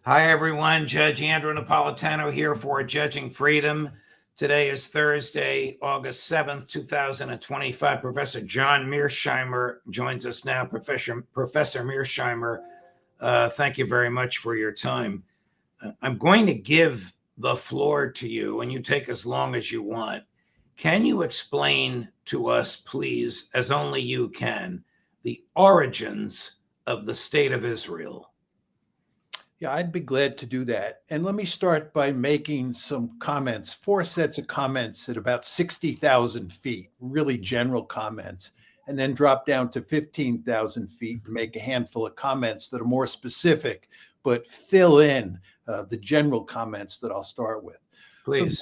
Hi, everyone. Judge Andrew Napolitano here for Judging Freedom. Today is Thursday, August 7th, 2025. Professor John Mearsheimer joins us now. Professor Mearsheimer, thank you very much for your time. I'm going to give the floor to you, and you take as long as you want. Can you explain to us, please, as only you can, the origins of the State of Israel? Yeah, I'd be glad to do that. And let me start by making some comments, 4 sets of comments at about 60,000 feet, really general comments, and then drop down to 15,000 feet and make a handful of comments that are more specific, but fill in the general comments that I'll start with. Please.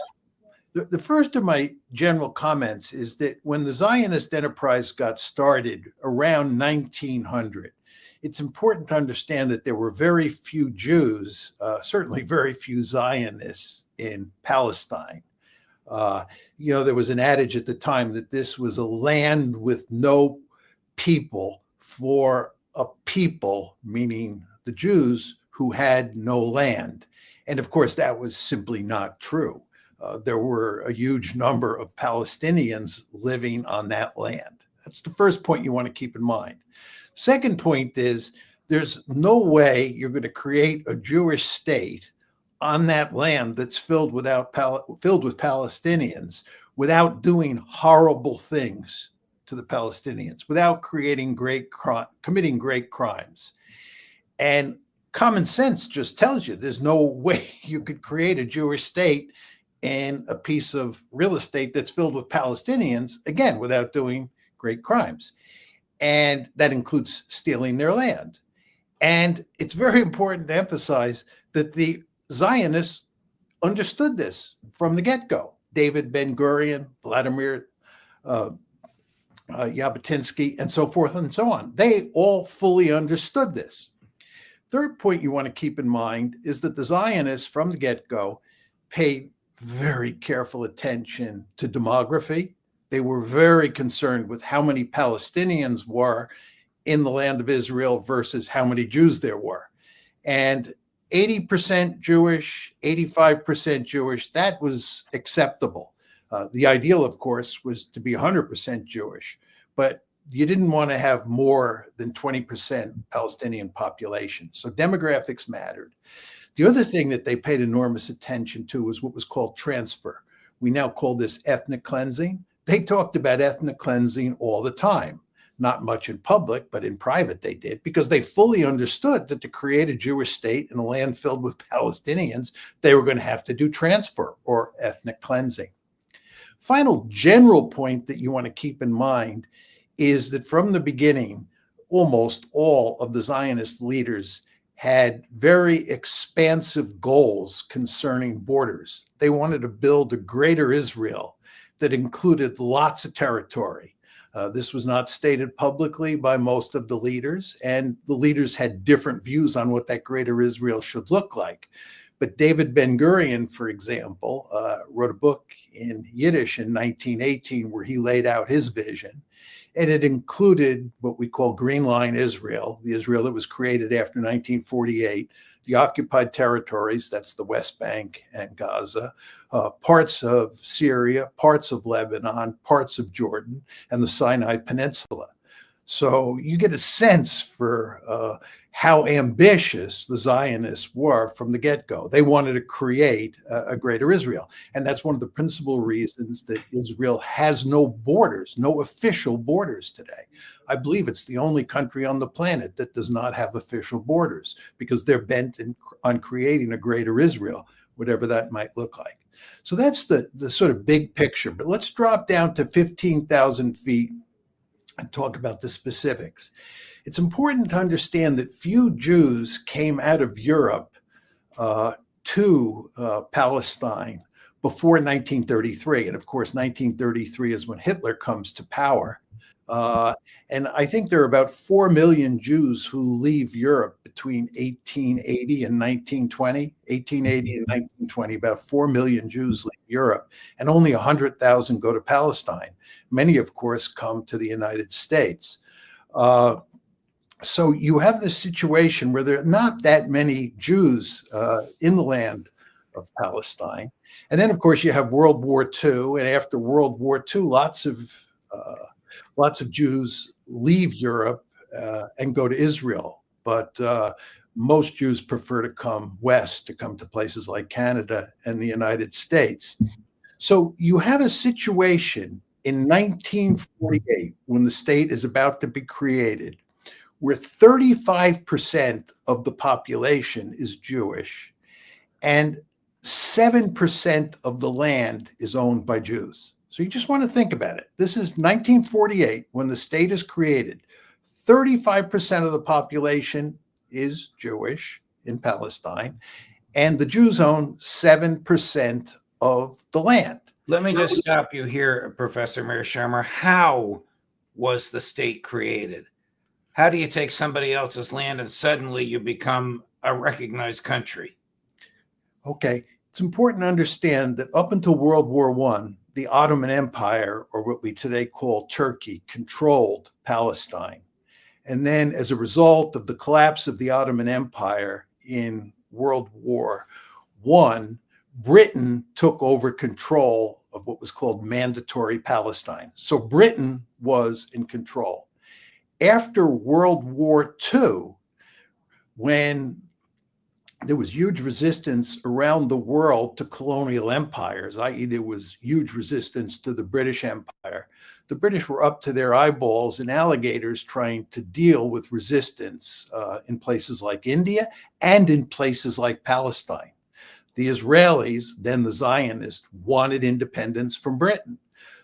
So the first of my general comments is that when the Zionist enterprise got started around 1900, it's important to understand that there were very few Jews, certainly very few Zionists in Palestine. There was an adage at the time that this was a land with no people for a people, meaning the Jews who had no land. And of course, that was simply not true. There were a huge number of Palestinians living on that land. That's the first point you want to keep in mind. Second point is there's no way you're going to create a Jewish state on that land that's filled with Palestinians without doing horrible things to the Palestinians, without committing great crimes. And common sense just tells you there's no way you could create a Jewish state in a piece of real estate that's filled with Palestinians, again, without doing great crimes. And that includes stealing their land. And it's very important to emphasize that the Zionists understood this from the get-go. David Ben-Gurion, Vladimir Jabotinsky, and so forth and so on. They all fully understood this. Third point you want to keep in mind is that the Zionists from the get-go paid very careful attention to demography. They were very concerned with how many Palestinians were in the land of Israel versus how many Jews there were. And 80% Jewish, 85% Jewish, that was acceptable. The ideal, of course, was to be 100% Jewish, but you didn't want to have more than 20% Palestinian population. So demographics mattered. The other thing that they paid enormous attention to was what was called transfer. We now call this ethnic cleansing. They talked about ethnic cleansing all the time, not much in public, but in private they did, because they fully understood that to create a Jewish state in a land filled with Palestinians, they were going to have to do transfer or ethnic cleansing. Final general point that you want to keep in mind is that from the beginning, almost all of the Zionist leaders had very expansive goals concerning borders. They wanted to build a greater Israel that included lots of territory. This was not stated publicly by most of the leaders, and the leaders had different views on what that greater Israel should look like. But David Ben-Gurion, for example, wrote a book in Yiddish in 1918 where he laid out his vision, and it included what we call Green Line Israel, the Israel that was created after 1948, the occupied territories, that's the West Bank and Gaza, parts of Syria, parts of Lebanon, parts of Jordan, and the Sinai Peninsula. So you get a sense for how ambitious the Zionists were from the get-go. They wanted to create a greater Israel. And that's one of the principal reasons that Israel has no borders, no official borders today. I believe it's the only country on the planet that does not have official borders because they're bent on creating a greater Israel, whatever that might look like. So that's the sort of big picture. But let's drop down to 15,000 feet and talk about the specifics. It's important to understand that few Jews came out of Europe to Palestine before 1933. And of course, 1933 is when Hitler comes to power. And I think there are about 4 million Jews who leave Europe between 1880 and 1920. 1880 and 1920, about 4 million Jews leave Europe, and only 100,000 go to Palestine. Many, of course, come to the United States. So you have this situation where there are not that many Jews in the land of Palestine. And then, of course, you have World War II. And after World War II, lots of Jews leave Europe and go to Israel. But most Jews prefer to come west, to come to places like Canada and the United States. So you have a situation in 1948, when the state is about to be created, where 35% of the population is Jewish and 7% of the land is owned by Jews. So you just want to think about it. This is 1948 when the state is created. 35% of the population is Jewish in Palestine, and the Jews own 7% of the land. Let me just stop you here, Professor Mearsheimer. How was the state created? How do you take somebody else's land and suddenly you become a recognized country? Okay, it's important to understand that up until World War I, the Ottoman Empire, or what we today call Turkey, controlled Palestine. And then as a result of the collapse of the Ottoman Empire in World War I, Britain took over control of what was called Mandatory Palestine. So Britain was in control. After World War II, when there was huge resistance around the world to colonial empires, i.e., there was huge resistance to the British Empire. The British were up to their eyeballs in alligators trying to deal with resistance in places like India and in places like Palestine. The Israelis, then the Zionists, wanted independence from Britain.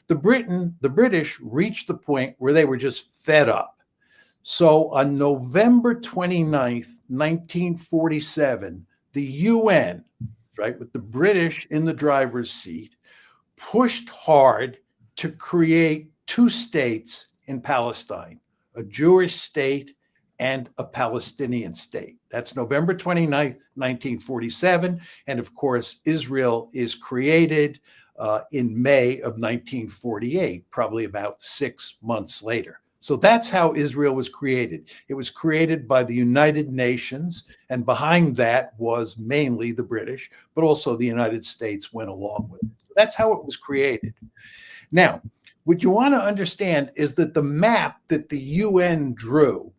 The British reached the point where they were just fed up. So on November 29th, 1947, the UN, right, with the British in the driver's seat, pushed hard to create two states in Palestine, a Jewish state and a Palestinian state. That's November 29th, 1947. And of course, Israel is created in May of 1948, probably about 6 months later. So that's how Israel was created. It was created by the United Nations, and behind that was mainly the British, but also the United States went along with it. So that's how it was created. Now, what you want to understand is that the map that the UN drew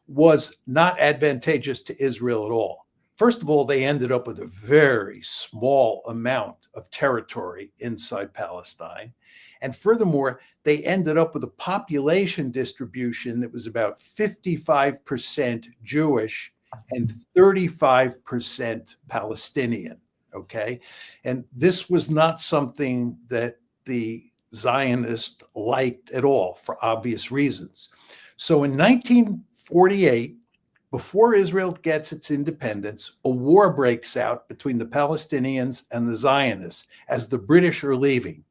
was not advantageous to Israel at all. First of all, they ended up with a very small amount of territory inside Palestine. And furthermore, they ended up with a population distribution that was about 55% Jewish and 35% Palestinian, okay? And this was not something that the Zionists liked at all for obvious reasons. So in 1948, before Israel gets its independence, a war breaks out between the Palestinians and the Zionists as the British are leaving.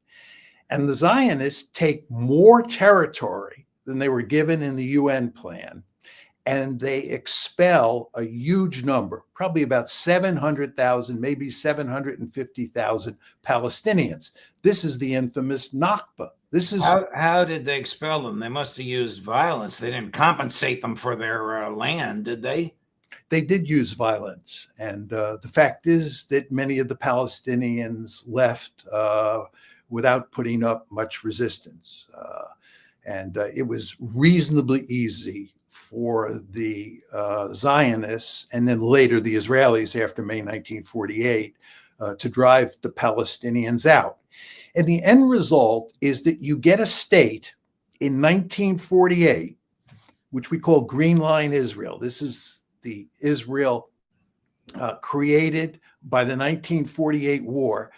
And the Zionists take more territory than they were given in the UN plan, and they expel a huge number, probably about 700,000, maybe 750,000 Palestinians. This is the infamous Nakba. This is how did they expel them? They must have used violence. They didn't compensate them for their land, did they? They did use violence. And the fact is that many of the Palestinians left without putting up much resistance. And it was reasonably easy for the Zionists and then later the Israelis after May 1948 to drive the Palestinians out. And the end result is that you get a state in 1948, which we call Green Line Israel. This is the Israel created by the 1948 war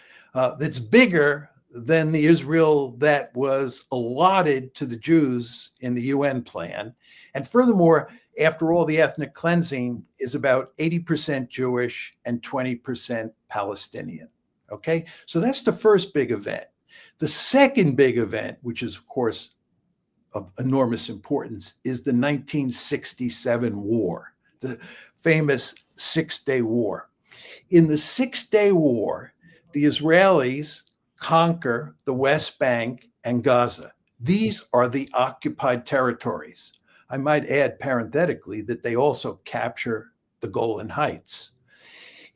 that's bigger than the Israel that was allotted to the Jews in the UN plan. And furthermore, after all, the ethnic cleansing is about 80% Jewish and 20% Palestinian. Okay, so that's the first big event. The second big event, which is, of course, of enormous importance, is the 1967 war, the famous Six-Day War. In the Six-Day War, the Israelis conquer the West Bank and Gaza. These are the occupied territories. I might add parenthetically that they also capture the Golan Heights.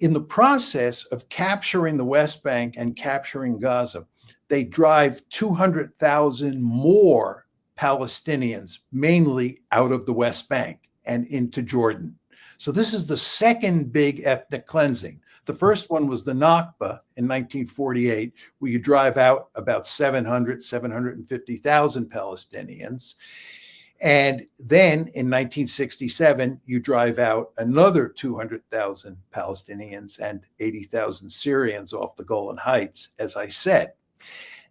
In the process of capturing the West Bank and capturing Gaza, they drive 200,000 more Palestinians, mainly out of the West Bank and into Jordan. So this is the second big ethnic cleansing. The first one was the Nakba in 1948, where you drive out about 750,000 Palestinians. And then in 1967, you drive out another 200,000 Palestinians and 80,000 Syrians off the Golan Heights, as I said.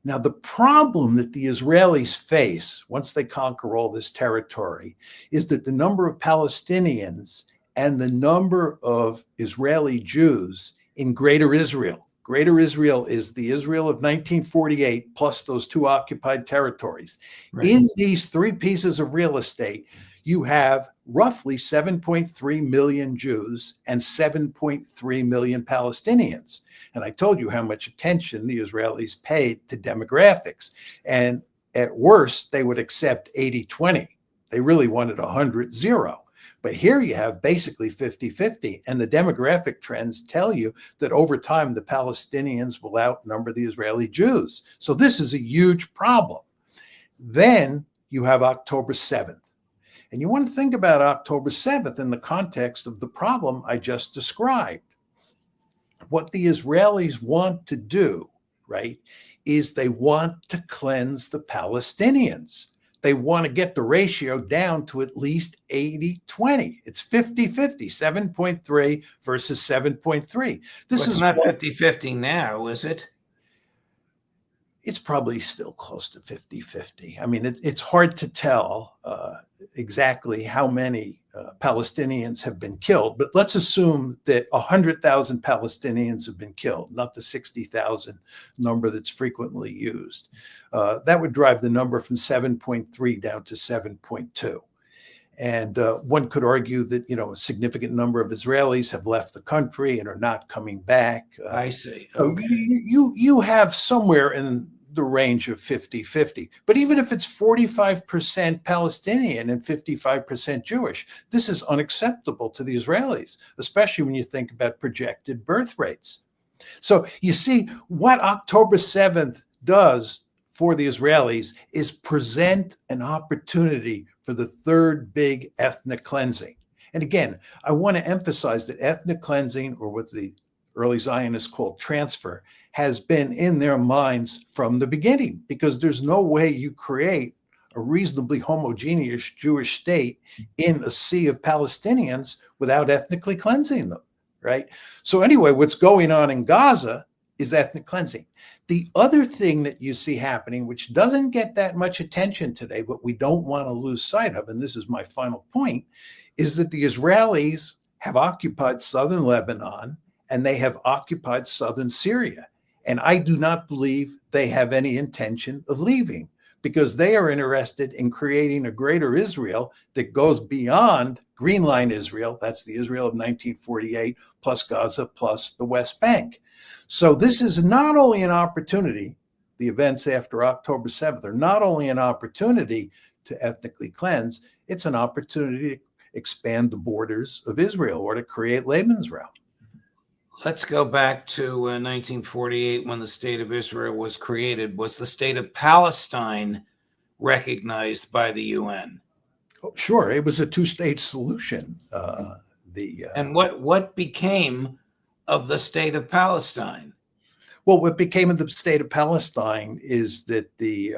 Now, the problem that the Israelis face once they conquer all this territory is that the number of Palestinians and the number of Israeli Jews in Greater Israel. Greater Israel is the Israel of 1948 plus those two occupied territories. Right. In these three pieces of real estate, you have roughly 7.3 million Jews and 7.3 million Palestinians. And I told you how much attention the Israelis paid to demographics. And at worst, they would accept 80-20. They really wanted 100-0. But here you have basically 50-50, and the demographic trends tell you that over time, the Palestinians will outnumber the Israeli Jews. So this is a huge problem. Then you have October 7th. And you want to think about October 7th in the context of the problem I just described. What the Israelis want to do, right, is they want to cleanse the Palestinians. They want to get the ratio down to at least 80-20. It's 50-50, 7.3 versus 7.3. This is not 50-50 now, is it? It's probably still close to 50-50. I mean, it's hard to tell exactly how many Palestinians have been killed, but let's assume that 100,000 Palestinians have been killed, not the 60,000 number that's frequently used. That would drive the number from 7.3 down to 7.2. And one could argue that, a significant number of Israelis have left the country and are not coming back. I see. Okay. You have somewhere in the range of 50-50. But even if it's 45% Palestinian and 55% Jewish, this is unacceptable to the Israelis, especially when you think about projected birth rates. So you see, what October 7th does for the Israelis is present an opportunity for the third big ethnic cleansing. And again, I want to emphasize that ethnic cleansing, or what the early Zionists called transfer, has been in their minds from the beginning, because there's no way you create a reasonably homogeneous Jewish state in a sea of Palestinians without ethnically cleansing them, right? So anyway, what's going on in Gaza is ethnic cleansing. The other thing that you see happening, which doesn't get that much attention today, but we don't want to lose sight of, and this is my final point, is that the Israelis have occupied southern Lebanon and they have occupied southern Syria. And I do not believe they have any intention of leaving, because they are interested in creating a greater Israel that goes beyond Green Line Israel. That's the Israel of 1948, plus Gaza, plus the West Bank. So this is not only an opportunity, the events after October 7th are not only an opportunity to ethnically cleanse, it's an opportunity to expand the borders of Israel or to create Lebensraum. Let's go back to 1948 when the State of Israel was created. Was the State of Palestine recognized by the UN? Oh, sure, it was a two-state solution. And what became of the State of Palestine? Well, what became of the State of Palestine is that the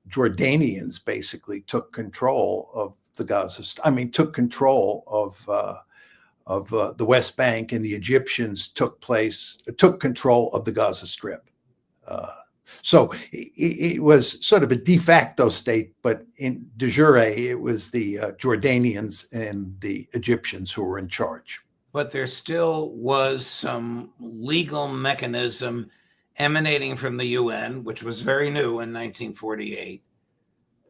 Jordanians basically took control of the Gaza. Took control of the West Bank, and the Egyptians took control of the Gaza Strip. So it was sort of a de facto state, but in de jure, it was the Jordanians and the Egyptians who were in charge. But there still was some legal mechanism emanating from the UN, which was very new in 1948,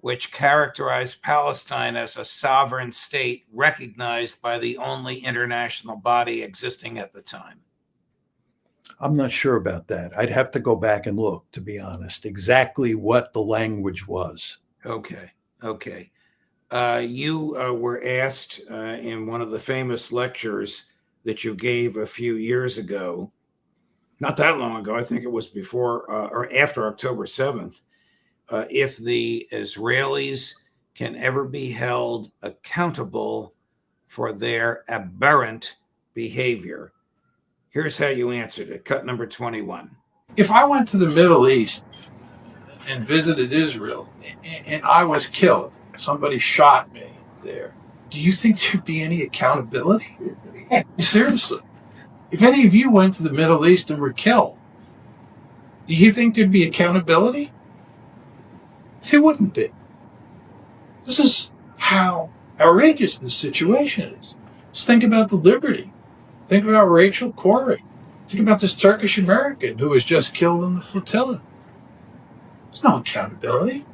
which characterized Palestine as a sovereign state recognized by the only international body existing at the time. I'm not sure about that. I'd have to go back and look, to be honest, exactly what the language was. Okay. You were asked in one of the famous lectures that you gave a few years ago, not that long ago, I think it was before or after October 7th, if the Israelis can ever be held accountable for their aberrant behavior. Here's how you answered it. Cut number 21. If I went to the Middle East and visited Israel and I was killed, somebody shot me there, do you think there'd be any accountability? Seriously. If any of you went to the Middle East and were killed, do you think there'd be accountability? There wouldn't be. This is how outrageous this situation is. Just think about the Liberty. Think about Rachel Corrie. Think about this Turkish American who was just killed in the flotilla. There's no accountability.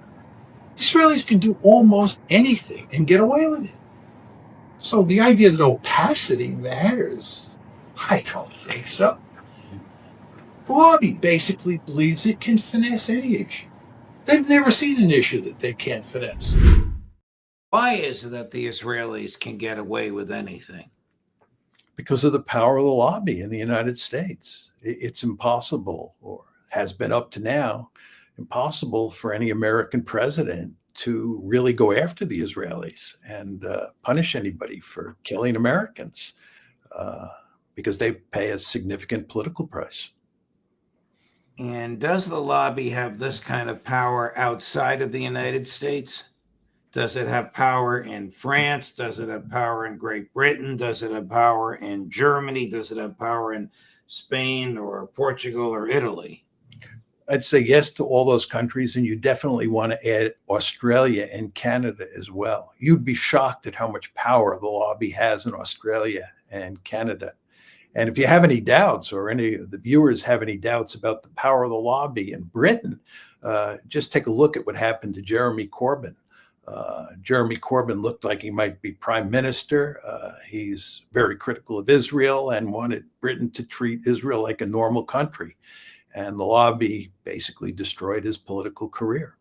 Israelis can do almost anything and get away with it. So the idea that opacity matters, I don't think so. The lobby basically believes it can finesse any issue. They've never seen an issue that they can't finesse. Why is it that the Israelis can get away with anything? Because of the power of the lobby in the United States. It's impossible, or has been up to now, impossible for any American president to really go after the Israelis and punish anybody for killing Americans because they pay a significant political price. And does the lobby have this kind of power outside of the United States? Does it have power in France? Does it have power in Great Britain? Does it have power in Germany? Does it have power in Spain or Portugal or Italy? I'd say yes to all those countries, and you definitely want to add Australia and Canada as well. You'd be shocked at how much power the lobby has in Australia and Canada. And if you have any doubts, or any of the viewers have any doubts about the power of the lobby in Britain, just take a look at what happened to Jeremy Corbyn. Jeremy Corbyn looked like he might be prime minister. He's very critical of Israel and wanted Britain to treat Israel like a normal country. And the lobby basically destroyed his political career.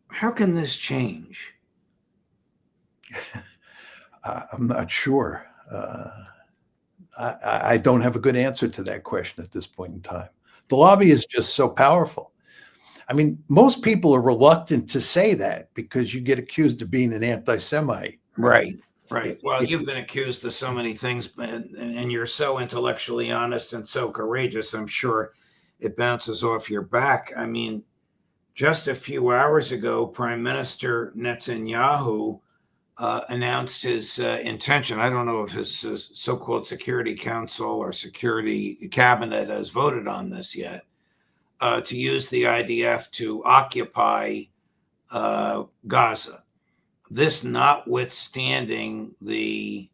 How can this change? I'm not sure. I don't have a good answer to that question at this point in time. The lobby is just so powerful. I mean, most people are reluctant to say that because you get accused of being an anti-Semite. Right. Well, you've been accused of so many things, and you're so intellectually honest and so courageous. I'm sure it bounces off your back. I mean, just a few hours ago, Prime Minister Netanyahu announced his intention. I don't know if his so-called Security Council or Security Cabinet has voted on this yet, to use the IDF to occupy Gaza. This notwithstanding the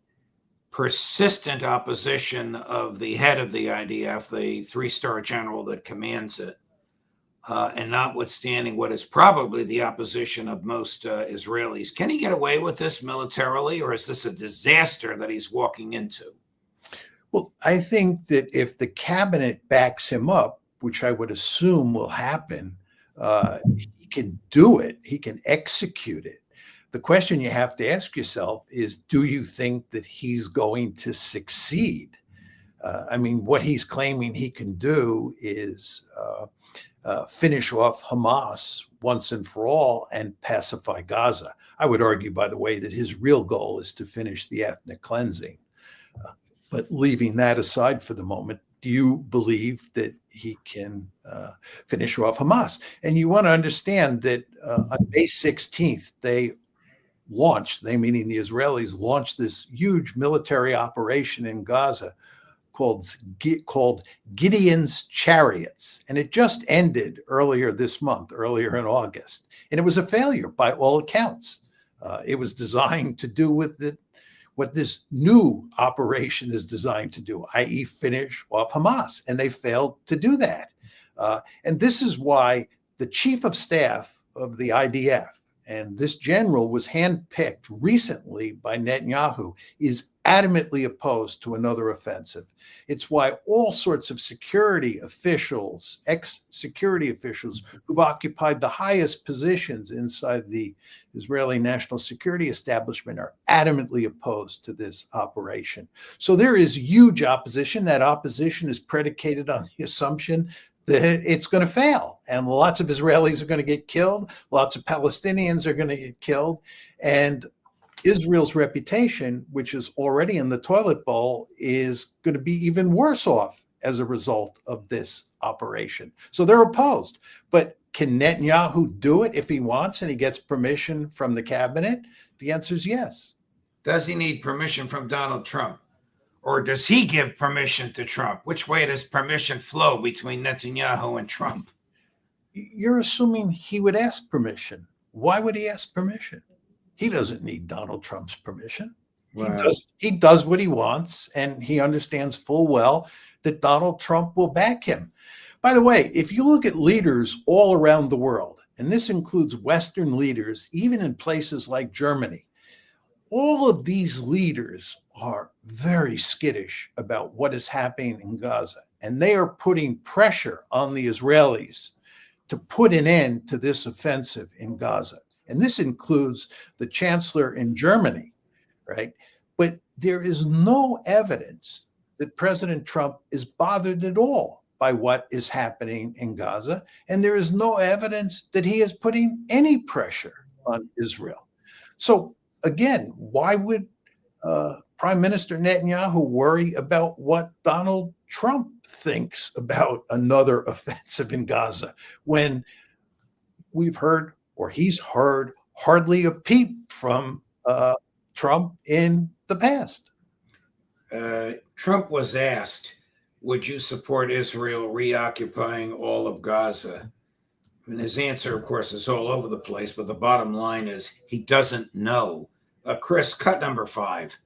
persistent opposition of the head of the IDF, the three-star general that commands it, and notwithstanding what is probably the opposition of most Israelis. Can he get away with this militarily, or is this a disaster that he's walking into? Well, I think that if the cabinet backs him up, which I would assume will happen, he can do it. He can execute it. The question you have to ask yourself is, do you think that he's going to succeed? I mean, what he's claiming he can do is finish off Hamas once and for all and pacify Gaza. I would argue, by the way, that his real goal is to finish the ethnic cleansing. But leaving that aside for the moment, do you believe that he can finish off Hamas? And you want to understand that on May 16th, they, meaning the Israelis, launched this huge military operation in Gaza called Gideon's Chariots. And it just ended earlier this month, earlier in August. And it was a failure by all accounts. It was designed to do with what this new operation is designed to do, i.e. finish off Hamas. And they failed to do that. And this is why the chief of staff of the IDF and this general was handpicked recently by Netanyahu, is adamantly opposed to another offensive. It's why all sorts of security officials, ex-security officials who've occupied the highest positions inside the Israeli national security establishment are adamantly opposed to this operation. So there is huge opposition. That opposition is predicated on the assumption that it's going to fail, and lots of Israelis are going to get killed, lots of Palestinians are going to get killed, and Israel's reputation, which is already in the toilet bowl, is going to be even worse off as a result of this operation. So they're opposed. But can Netanyahu do it if he wants and he gets permission from the cabinet? The answer is yes. Does he need permission from Donald Trump? Or does he give permission to Trump? Which way does permission flow between Netanyahu and Trump? You're assuming he would ask permission. Why would he ask permission? He doesn't need Donald Trump's permission. Wow. He does what he wants, and he understands full well that Donald Trump will back him. By the way, if you look at leaders all around the world, and this includes Western leaders, even in places like Germany, all of these leaders are very skittish about what is happening in Gaza, and they are putting pressure on the Israelis to put an end to this offensive in Gaza. And this includes the chancellor in Germany, right? But there is no evidence that President Trump is bothered at all by what is happening in Gaza. And there is no evidence that he is putting any pressure on Israel. So again, why would Prime Minister Netanyahu worry about what Donald Trump thinks about another offensive in Gaza when we've heard, or he's heard, hardly a peep from Trump in the past? Trump was asked, would you support Israel reoccupying all of Gaza? And his answer, of course, is all over the place, but the bottom line is he doesn't know. Chris, cut number 5.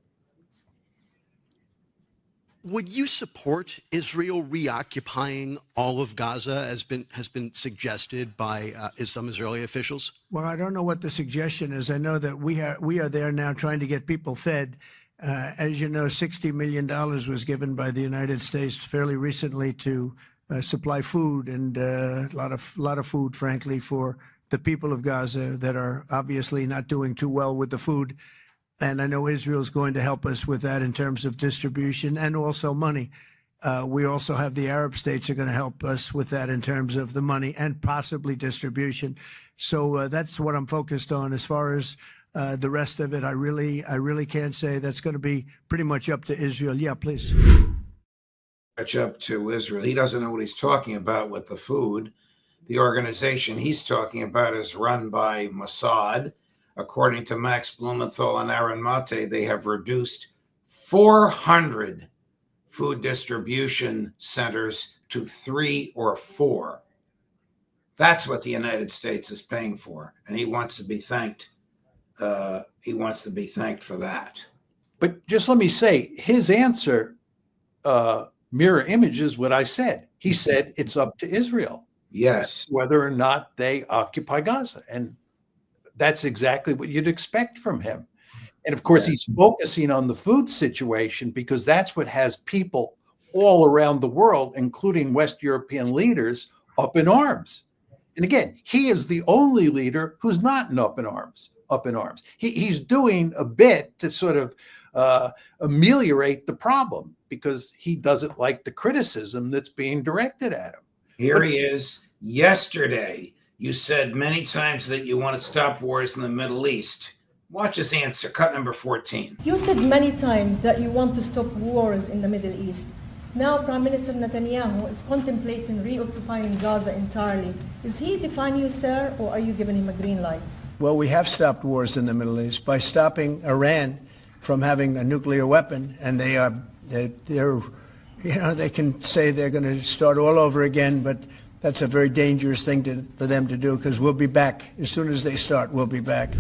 Would you support Israel reoccupying all of Gaza, as has been suggested by some Israeli officials? Well, I don't know what the suggestion is. I know that we are there now trying to get people fed. As you know, $60 million was given by the United States fairly recently to supply food, and a lot of food, frankly, for the people of Gaza that are obviously not doing too well with the food. And I know Israel is going to help us with that in terms of distribution and also money. We also have the Arab states are going to help us with that in terms of the money and possibly distribution. So that's what I'm focused on. As far as the rest of it, I really can't say. That's going to be pretty much up to Israel. Yeah, please. Much up to Israel. He doesn't know what he's talking about with the food. The organization he's talking about is run by Mossad. According to Max Blumenthal and Aaron Mate, they have reduced 400 food distribution centers to 3 or 4. That's what the United States is paying for, and he wants to be thanked. He wants to be thanked for that. But just let me say, his answer mirror images what I said. He said it's up to Israel. Yes. Whether or not they occupy Gaza. And that's exactly what you'd expect from him. And of course, he's focusing on the food situation because that's what has people all around the world, including West European leaders, up in arms. And again, he is the only leader who's not up in arms. He's doing a bit to sort of ameliorate the problem because he doesn't like the criticism that's being directed at him. Here he is. Yesterday, you said many times that you want to stop wars in the Middle East. Watch his answer, cut number 14. You said many times that you want to stop wars in the Middle East. Now Prime Minister Netanyahu is contemplating reoccupying Gaza entirely. Is he defying you, sir, or are you giving him a green light? Well, we have stopped wars in the Middle East by stopping Iran from having a nuclear weapon, and they're they can say they're going to start all over again, but that's a very dangerous thing for them to do because we'll be back. As soon as they start, we'll be back.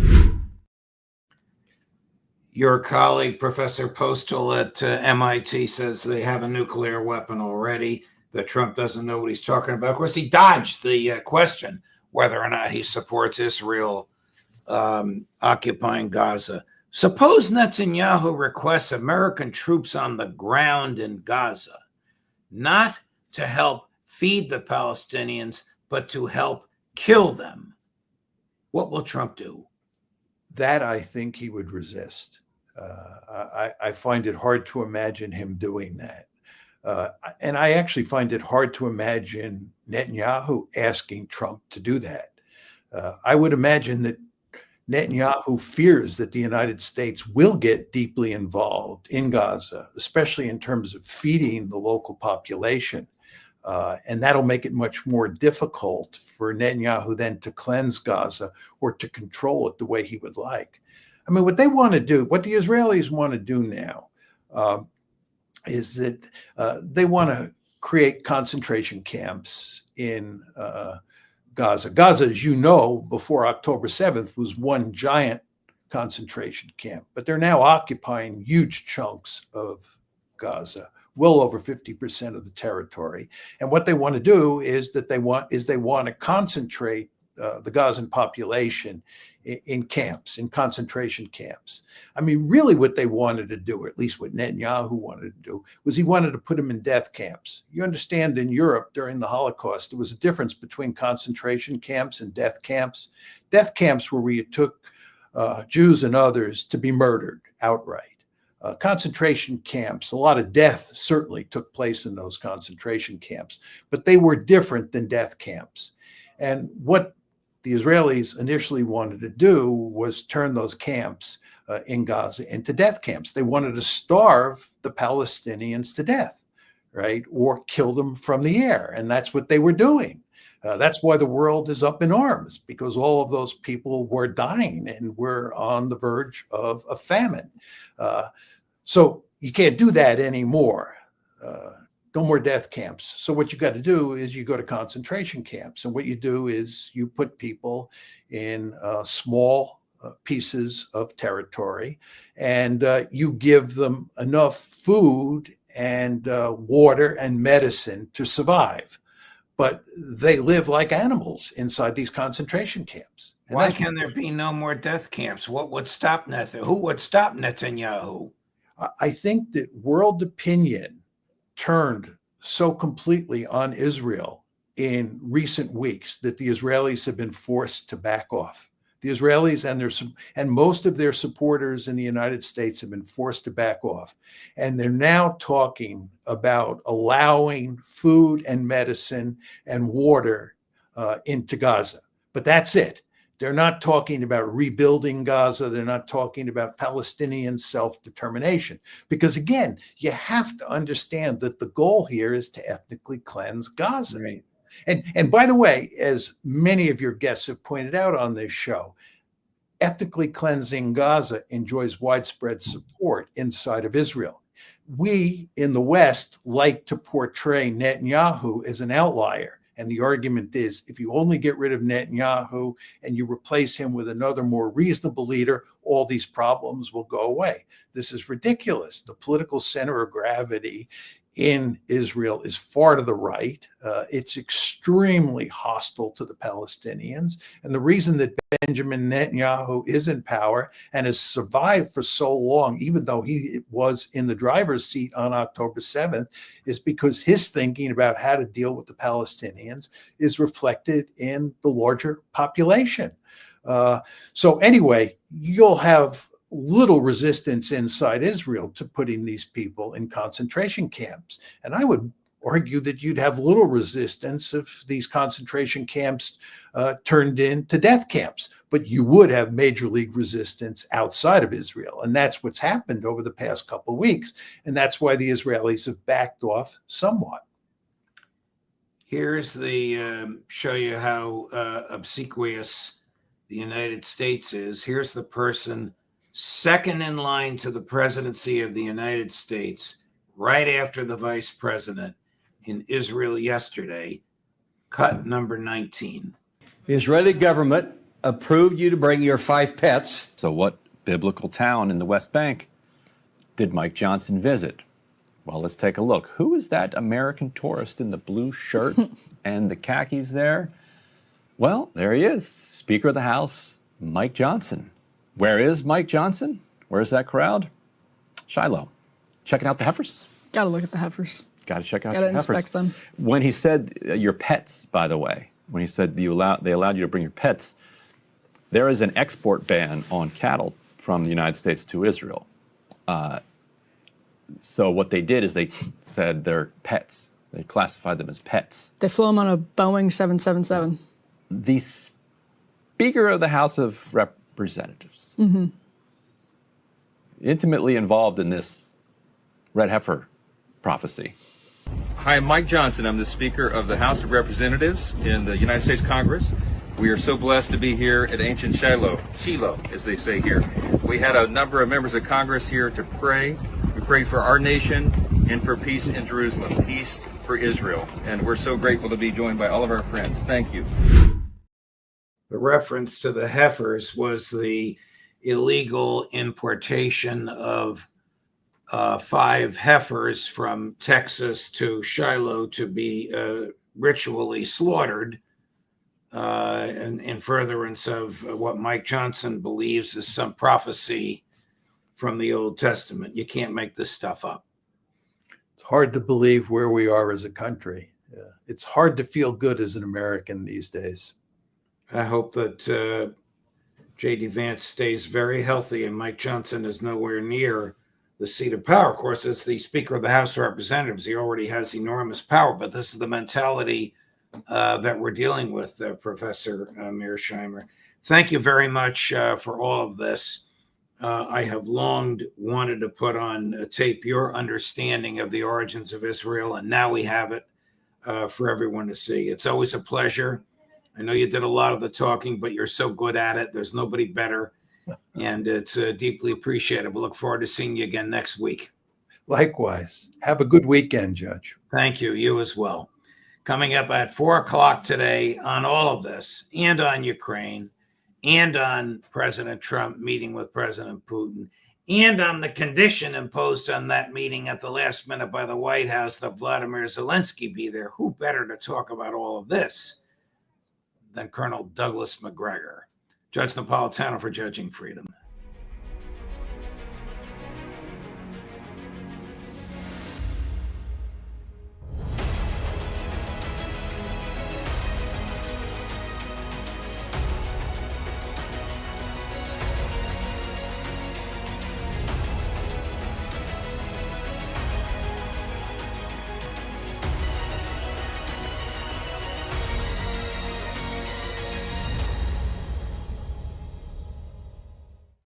Your colleague, Professor Postel at MIT, says they have a nuclear weapon already, that Trump doesn't know what he's talking about. Of course, he dodged the question whether or not he supports Israel occupying Gaza. Suppose Netanyahu requests American troops on the ground in Gaza, not to help feed the Palestinians, but to help kill them. What will Trump do? That I think he would resist. I find it hard to imagine him doing that. And I actually find it hard to imagine Netanyahu asking Trump to do that. I would imagine that Netanyahu fears that the United States will get deeply involved in Gaza, especially in terms of feeding the local population. And that'll make it much more difficult for Netanyahu then to cleanse Gaza or to control it the way he would like. I mean, what they want to do, what the Israelis want to do now, is that they want to create concentration camps in Gaza. Gaza, as you know, before October 7th was one giant concentration camp, but they're now occupying huge chunks of Gaza, well over 50% of the territory. And what they want to do is that they want to concentrate the Gazan population in camps, in concentration camps. I mean, really what they wanted to do, or at least what Netanyahu wanted to do, was he wanted to put them in death camps. You understand, in Europe during the Holocaust, there was a difference between concentration camps and death camps. Death camps were where you took Jews and others to be murdered outright. Concentration camps, a lot of death certainly took place in those concentration camps, but they were different than death camps. And what the Israelis initially wanted to do was turn those camps in Gaza into death camps. They wanted to starve the Palestinians to death, right? Or kill them from the air. And that's what they were doing. That's why the world is up in arms, because all of those people were dying and were on the verge of a famine. So you can't do that anymore. No more death camps. So what you got to do is you go to concentration camps. And what you do is you put people in small pieces of territory, and you give them enough food and water and medicine to survive. But they live like animals inside these concentration camps. And why can there be no more death camps? What would stop Netanyahu? Who would stop Netanyahu? I think that world opinion turned so completely on Israel in recent weeks that the Israelis have been forced to back off. The Israelis and most of their supporters in the United States have been forced to back off. And they're now talking about allowing food and medicine and water into Gaza. But that's it. They're not talking about rebuilding Gaza. They're not talking about Palestinian self-determination. Because again, you have to understand that the goal here is to ethnically cleanse Gaza. Right. And by the way, as many of your guests have pointed out on this show, ethnically cleansing Gaza enjoys widespread support inside of Israel. We in the West like to portray Netanyahu as an outlier. And the argument is, if you only get rid of Netanyahu and you replace him with another more reasonable leader, all these problems will go away. This is ridiculous. The political center of gravity in Israel is far to the right. It's extremely hostile to the Palestinians. And the reason that Benjamin Netanyahu is in power and has survived for so long, even though he was in the driver's seat on October 7th, is because his thinking about how to deal with the Palestinians is reflected in the larger population. So anyway, you'll have little resistance inside Israel to putting these people in concentration camps. And I would argue that you'd have little resistance if these concentration camps turned into death camps, but you would have major league resistance outside of Israel. And that's what's happened over the past couple of weeks. And that's why the Israelis have backed off somewhat. Here's the show you how obsequious the United States is. Here's the person second in line to the presidency of the United States, right after the vice president in Israel yesterday, cut number 19. The Israeli government approved you to bring your 5 pets. So what biblical town in the West Bank did Mike Johnson visit? Well, let's take a look. Who is that American tourist in the blue shirt and the khakis there? Well, there he is, Speaker of the House, Mike Johnson. Where is Mike Johnson? Where's that crowd? Shiloh. Checking out the heifers? Got to look at the heifers. Got to check out Got to the heifers. inspect them. When he said your pets, by the way, when he said they allowed you to bring your pets, there is an export ban on cattle from the United States to Israel. So what they did is they said they're pets. They classified them as pets. They flew them on a Boeing 777. The Speaker of the House of Representatives, intimately involved in this red heifer prophecy. Hi, I'm Mike Johnson. I'm the Speaker of the House of Representatives in the United States Congress. We are so blessed to be here at ancient Shiloh, as they say here. We had a number of members of Congress here to pray. We prayed for our nation and for peace in Jerusalem, peace for Israel. And we're so grateful to be joined by all of our friends. Thank you. The reference to the heifers was the illegal importation of 5 heifers from Texas to Shiloh to be ritually slaughtered in furtherance of what Mike Johnson believes is some prophecy from the Old Testament. You can't make this stuff up. It's hard to believe where we are as a country. It's hard to feel good as an American these days. I hope that J.D. Vance stays very healthy and Mike Johnson is nowhere near the seat of power. Of course, as the Speaker of the House of Representatives, he already has enormous power, but this is the mentality that we're dealing with, Professor Mearsheimer. Thank you very much for all of this. I have long wanted to put on tape your understanding of the origins of Israel, and now we have it for everyone to see. It's always a pleasure. I know you did a lot of the talking, but you're so good at it. There's nobody better, and it's deeply appreciated. We'll look forward to seeing you again next week. Likewise. Have a good weekend, Judge. Thank you. You as well. Coming up at 4 o'clock today on all of this, and on Ukraine, and on President Trump meeting with President Putin, and on the condition imposed on that meeting at the last minute by the White House that Vladimir Zelensky be there. Who better to talk about all of this than Colonel Douglas Macgregor? Judge Napolitano for Judging Freedom.